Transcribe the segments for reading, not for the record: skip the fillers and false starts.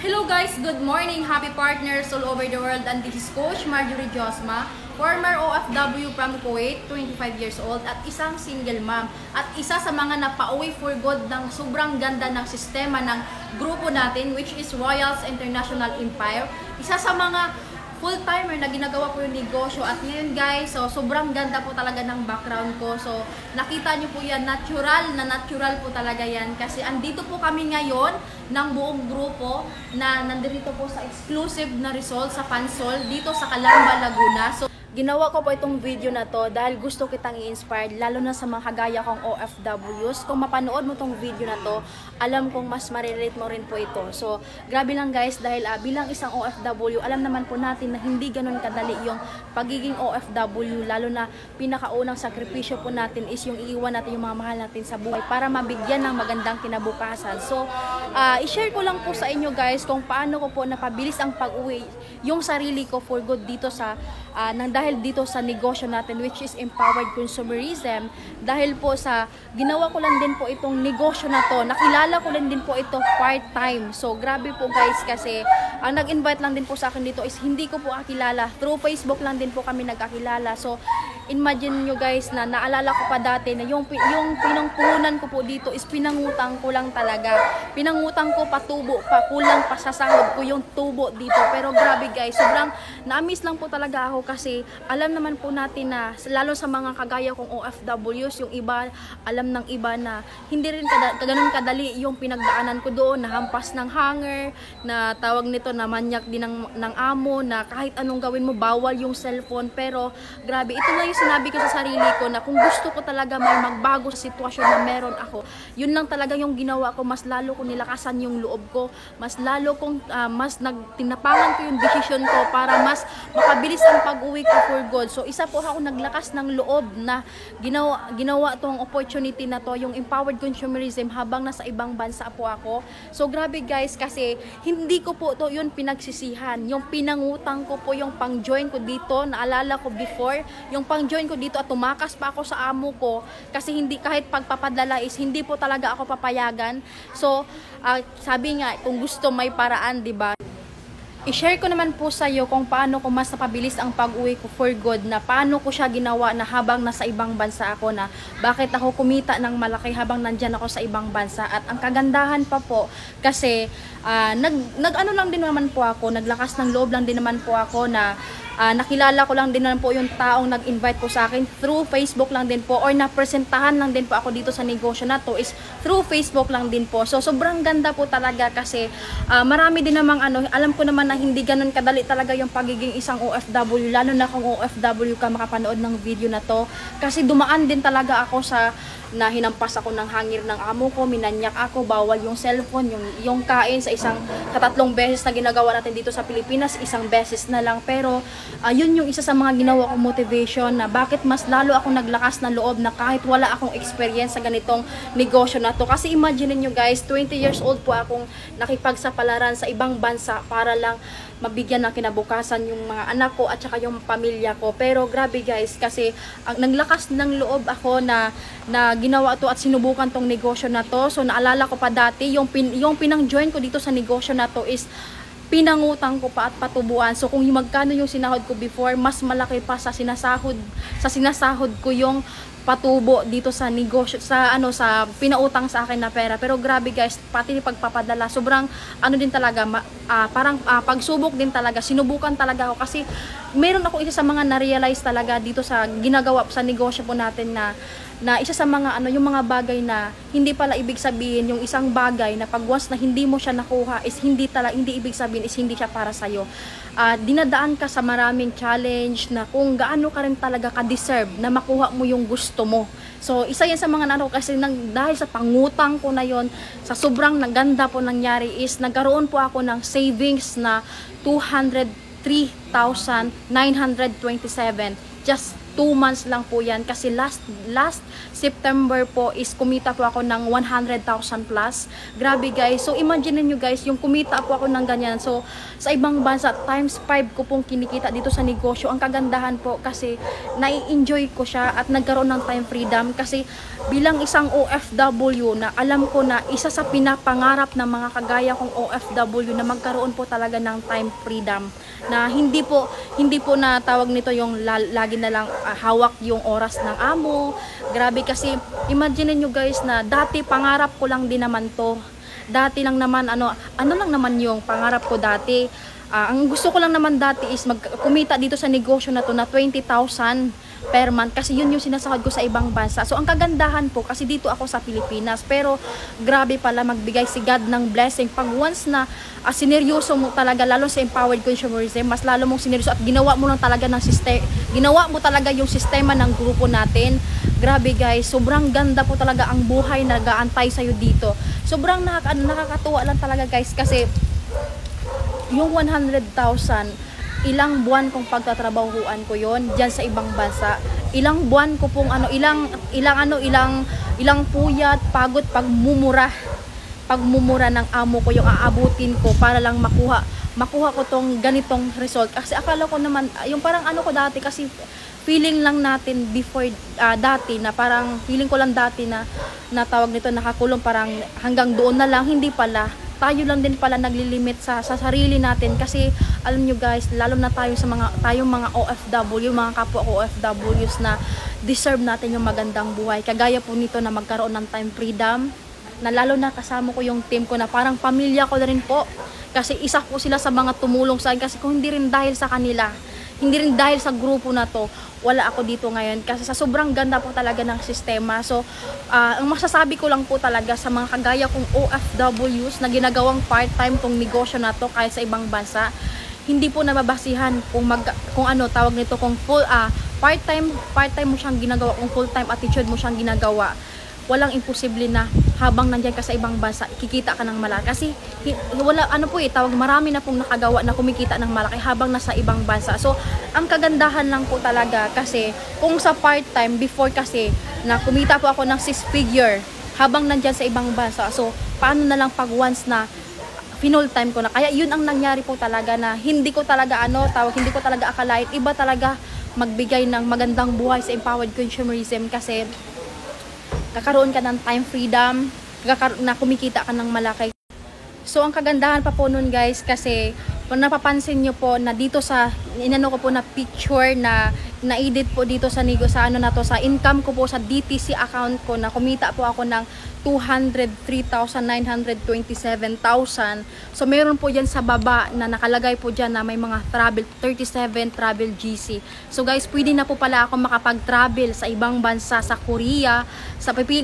Hello guys, good morning, happy partners all over the world, and this is Coach Marjorie Josma, former OFW from Kuwait, 25 years old at isang single mom at isa sa mga napauwi for good ng sobrang ganda ng sistema ng grupo natin, which is Royals International Empire. Isa sa mga full-timer na ginagawa ko yung negosyo at ngayon guys, so sobrang ganda po talaga ng background ko. So nakita nyo po yan, natural po talaga yan kasi andito po kami ngayon ng buong grupo na nandito po sa exclusive na resort sa Pansol dito sa Calamba, Laguna. So ginawa ko po itong video na to dahil gusto kitang i-inspire, lalo na sa mga kagaya kong OFWs. Kung mapanood mo tong video na to, alam kong mas marirelate mo rin po ito. So, grabe lang guys, dahil bilang isang OFW, alam naman po natin na hindi ganun kadali yung pagiging OFW, lalo na pinakaunang sakripisyo po natin is yung iiwan natin yung mga mahal natin sa buhay para mabigyan ng magandang kinabukasan. So, i-share ko lang po sa inyo guys kung paano ko po napabilis ang pag-uwi yung sarili ko for good dito sa dahil dito sa negosyo natin, which is empowered consumerism. Dahil po sa ginawa ko lang din po itong negosyo na to, nakilala ko lang din po ito part-time. So grabe po guys, kasi ang nag-invite lang din po sa akin dito is hindi ko po kakilala, through Facebook lang din po kami nagkakilala. So imagine nyo guys na naalala ko pa dati na yung pinangpuhunan ko po dito is pinangutang ko lang talaga. Pinangutang ko patubo pa, kulang pa sa sahod ko yung tubo dito. Pero grabe guys, sobrang na-miss lang po talaga ako kasi alam naman po natin na lalo sa mga kagaya kong OFWs, yung iba, alam ng iba na hindi rin ganun kadali yung pinagdaanan ko doon, na hampas ng hanger, na tawag nito na manyak din ng amo, na kahit anong gawin mo bawal yung cellphone. Pero grabe, ito na yung sinabi ko sa sarili ko na kung gusto ko talaga may magbago sa sitwasyon na meron ako, yun lang talaga yung ginawa ko. Mas lalo ko nilakasan yung loob ko, mas lalo kong tinapangan ko yung desisyon ko para mas makabilis ang pag-uwi ko for good. So isa po ako naglakas ng loob na ginawa tong opportunity na to, yung empowered consumerism, habang nasa ibang bansa po ako. So grabe guys, kasi hindi ko po to yun pinagsisihan. Yung pinangutang ko po yung pang-join ko dito, naalala ko before, yung pang-join ko dito at tumakas pa ako sa amo ko kasi hindi, kahit pagpapadala is hindi po talaga ako papayagan. So sabi nga, kung gusto may paraan, di ba? I-share ko naman po sa iyo kung paano ko mas napabilis ang pag-uwi ko for good, na paano ko siya ginawa na habang nasa ibang bansa ako, na bakit ako kumita ng malaki habang nandyan ako sa ibang bansa. At ang kagandahan pa po kasi nag-ano lang din naman po ako, naglakas ng loob lang din naman po ako na nakilala ko lang din naman po yung taong nag-invite po sa akin through Facebook lang din po, or napresentahan lang din po ako dito sa negosyo na to is through Facebook lang din po. So sobrang ganda po talaga kasi marami din namang alam ko naman na hindi ganun kadali talaga yung pagiging isang OFW, lalo na kung OFW ka makapanood ng video na to, kasi dumaan din talaga ako sa na hinampas ako ng hangir ng amo ko, minanyak ako, bawal yung cellphone, yung kain sa katatlong beses na ginagawa natin dito sa Pilipinas, isang beses na lang. Pero yun yung isa sa mga ginawa kong motivation na bakit mas lalo akong naglakas na loob na kahit wala akong experience sa ganitong negosyo na to. Kasi imagine nyo guys, 20 years old po akong nakipagsapalaran sa ibang bansa para lang mabigyan ng kinabukasan yung mga anak ko at saka yung pamilya ko. Pero grabe guys, kasi naglakas ng loob ako na ginawa to at sinubukan tong negosyo na to. So naalala ko pa dati, yung pinang-join ko dito sa negosyo na to is pinangutang ko pa at patubuan. So kung magkano yung sinahod ko before, mas malaki pa sa sinasahod ko yung patubo dito sa negosyo, sa pinautang sa akin na pera. Pero grabe guys, pati pagpapadala, sobrang din talaga, parang pagsubok din talaga, sinubukan talaga ako kasi meron ako isa sa mga na-realize talaga dito sa ginagawa sa negosyo po natin na isa sa mga yung mga bagay na hindi pala ibig sabihin, yung isang bagay na pag once na hindi mo siya nakuha is hindi ibig sabihin is hindi siya para sa iyo. Dinadaan ka sa maraming challenge na kung gaano ka rin talaga ka-deserve na makuha mo yung gusto mo. So isa yan sa mga kasi dahil sa pangutang ko na yon, sa sobrang naganda po nangyari is nagkaroon po ako ng savings na 203,927, just 2 months lang po yan, kasi last September po is kumita po ako ng 100,000 plus. Grabe guys. So imagine niyo guys, yung kumita po ako ng ganyan. So sa ibang bansa, times 5 ko pong kinikita dito sa negosyo. Ang kagandahan po kasi nai-enjoy ko siya at nagkaroon ng time freedom. Kasi bilang isang OFW na alam ko na isa sa pinapangarap ng mga kagaya kong OFW na magkaroon po talaga ng time freedom. Na hindi po na tawag nito yung lagi na lang hawak yung oras ng amo. Grabe kasi imagine niyo guys na dati pangarap ko lang din naman to. Dati lang naman ano lang naman yung pangarap ko dati. Ang gusto ko lang naman dati is kumita dito sa negosyo na to na 20,000 per month kasi yun yung sinasahod ko sa ibang bansa. So ang kagandahan po kasi dito ako sa Pilipinas, pero grabe pala magbigay si God ng blessing pag once na sineryoso mo talaga, lalo sa empowered consumerism, mas lalo mong sineryoso at ginawa mo lang talaga ng ginawa mo talaga yung sistema ng grupo natin. Grabe guys, sobrang ganda po talaga ang buhay na nag-aantay sa'yo dito. Sobrang nakakatuwa lang talaga guys kasi yung 100,000 ilang buwan kong pagtatrabahuan ko yon diyan sa ibang bansa. Ilang buwan ko pong ilang puyat, pagod, pagmumura ng amo ko yung aabutin ko para lang makuha ko tong ganitong result. Kasi akala ko naman yung parang ko dati kasi feeling lang natin before dati na parang feeling ko lang dati na tawag nito nakakulong parang hanggang doon na lang, hindi pala. Tayo lang din pala naglilimit sa sarili natin kasi alam nyo guys, lalo na tayong mga OFW, mga kapwa OFWs na deserve natin yung magandang buhay. Kagaya po nito na magkaroon ng time freedom, na lalo na kasama ko yung team ko na parang pamilya ko na rin po. Kasi isa po sila sa mga tumulong sa akin kasi kung hindi rin dahil sa kanila, hindi rin dahil sa grupo na to, wala ako dito ngayon kasi sa sobrang ganda po talaga ng sistema. So ang masasabi ko lang po talaga sa mga kagaya kong OFWs na ginagawang part-time tong negosyo na to kahit sa ibang bansa, hindi po nababasihan kung ano tawag nito, kung full part-time mo siyang ginagawa, kung full-time attitude mo siyang ginagawa. Walang imposible na habang nandiyan ka sa ibang bansa, kikita ka ng malaki. Kasi wala tawag marami na pong nakagawa na kumikita ng malaki habang nasa ibang bansa. So, ang kagandahan lang po talaga kasi kung sa part-time before kasi na kumita po ako ng 6-figure habang nandiyan sa ibang bansa. So, paano na lang pag once na full time ko na. Kaya yun ang nangyari po talaga na hindi ko talaga hindi ko talaga akalain. Iba talaga magbigay ng magandang buhay sa empowered consumerism kasi kakaroon ka ng time freedom, na kumikita ka ng malaki. So ang kagandahan pa po nun guys kasi kung napapansin nyo po na dito sa inano ko po na picture na na-edit po dito sa sa income ko po sa DTC account ko na kumita po ako ng 203,927,000. So meron po dyan sa baba na nakalagay po dyan na may mga travel 37 travel GC. So guys, pwede na po pala ako makapag-travel sa ibang bansa, sa Korea.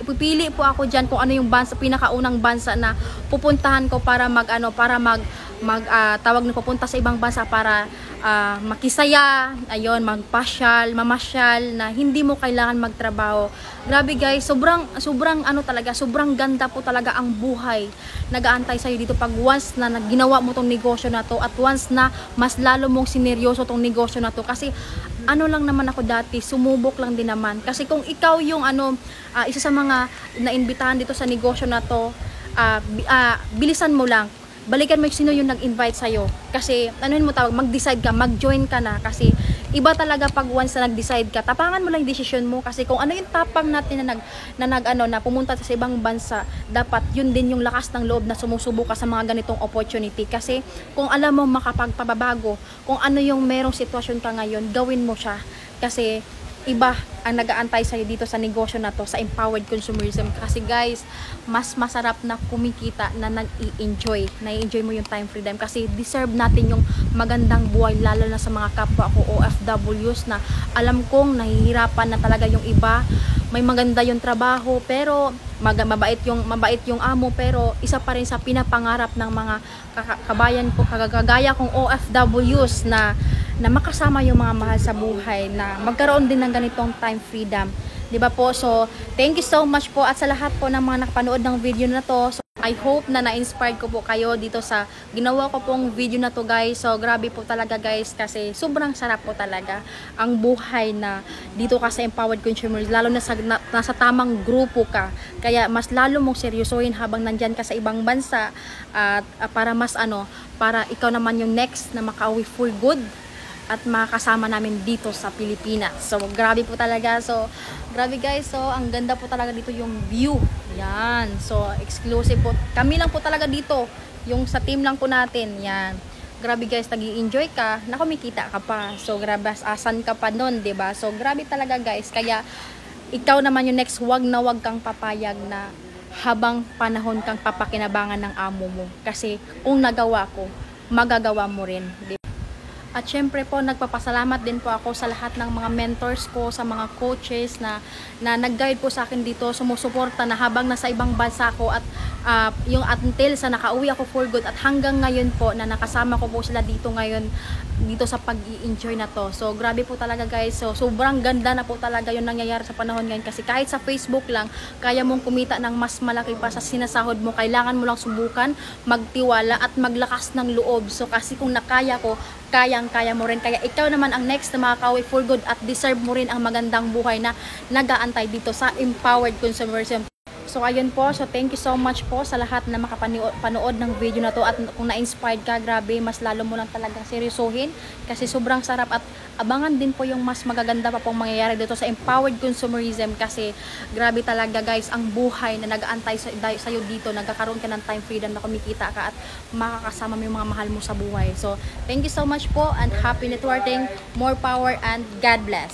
Pipili po ako dyan kung ano yung bansa, pinakaunang bansa na pupuntahan ko para tawag na pupunta sa ibang bansa para makisaya, ayun, magpasyal, mamasyal na hindi mo kailangan magtrabaho. Grabe guys, sobrang sobrang ganda po talaga ang buhay. Nag-aantay sa'yo dito pag once na ginawa mo tong negosyo na to at once na mas lalo mong sineryoso tong negosyo na to. Kasi lang naman ako dati, sumubok lang din naman. Kasi kung ikaw yung isa sa mga naimbitahan dito sa negosyo na to, bilisan mo lang. Balikan mo sino yung nag-invite sa'yo. Kasi, mag-decide ka, mag-join ka na. Kasi, iba talaga pag once na nag-decide ka, tapangan mo lang yung decision mo. Kasi kung ano yung tapang natin na pumunta sa ibang bansa, dapat yun din yung lakas ng loob na sumusubo ka sa mga ganitong opportunity. Kasi, kung alam mo makapagpababago, kung ano yung merong sitwasyon ka ngayon, gawin mo siya. Kasi, iba ang nag-aantay sa'yo dito sa negosyo na to, sa empowered consumerism. Kasi guys, mas masarap na kumikita na nag-i-enjoy mo yung time freedom. Kasi deserve natin yung magandang buhay, lalo na sa mga kapwa ko OFWs na alam kong nahihirapan na talaga yung iba. May maganda yung trabaho, pero mabait yung amo, pero isa pa rin sa pinapangarap ng mga kabayan ko, kagaya kong OFWs na makasama yung mga mahal sa buhay, na magkaroon din ng ganitong time freedom. 'Di ba po? So, thank you so much po at sa lahat po ng mga nakapanood ng video na to. So, I hope na na-inspired ko po kayo dito sa ginawa ko pong video na to guys. So grabe po talaga guys kasi sobrang sarap po talaga ang buhay na dito ka sa Empowered Consumers, lalo na sa nasa tamang grupo ka. Kaya mas lalo mong seryosohin habang nandyan ka sa ibang bansa at para mas para ikaw naman yung next na makauwi for good at makakasama namin dito sa Pilipinas. So grabe po talaga. So grabe guys, so ang ganda po talaga dito yung view. Yan. So exclusive po. Kami lang po talaga dito. Yung sa team lang po natin. Yan. Grabe guys, nag-i-enjoy ka, na kumikita ka pa. So grabe, asan ka pa nun, 'di ba? So grabe talaga guys. Kaya ikaw naman yung next, wag na wag kang papayag na habang panahon kang papakinabangan ng amo mo. Kasi kung nagawa ko, magagawa mo rin. 'Di ba? At syempre po, nagpapasalamat din po ako sa lahat ng mga mentors ko, sa mga coaches na nag-guide po sa akin dito, sumusuporta na habang nasa ibang bansa ko at yung until sa nakauwi ako for good at hanggang ngayon po na nakasama ko po sila dito ngayon, dito sa pag-i-enjoy na to. So grabe po talaga guys. So sobrang ganda na po talaga yung nangyayari sa panahon ngayon kasi kahit sa Facebook lang, kaya mong kumita ng mas malaki pa sa sinasahod mo. Kailangan mo lang subukan, magtiwala at maglakas ng loob. So kasi kung nakaya ko, kayang-kaya mo rin. Kaya ikaw naman ang next na makakauwi for good at deserve mo rin ang magandang buhay na nag-aantay dito sa Empowered Consumerism. So ayun po, so thank you so much po sa lahat na makapanood ng video na to at kung na-inspired ka, grabe, mas lalo mo lang talagang seryosohin kasi sobrang sarap at abangan din po yung mas magaganda pa pong mangyayari dito sa Empowered Consumerism kasi grabe talaga guys ang buhay na nag-aantay sa'yo dito, nagkakaroon ka ng time freedom na kumikita ka at makakasama mo yung mga mahal mo sa buhay. So thank you so much po and happy networking, more power and God bless.